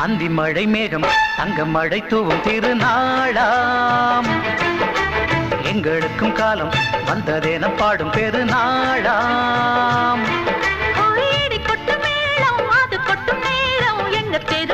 அந்தி மழை மேகம் தங்க மழை தூவும் திருநாளாம் எங்களுக்கும் காலம் வந்ததென பாடும் பெருநாளாம் கொட்டு மேளம் அது கொட்டும் நேரம் எங்க தெரு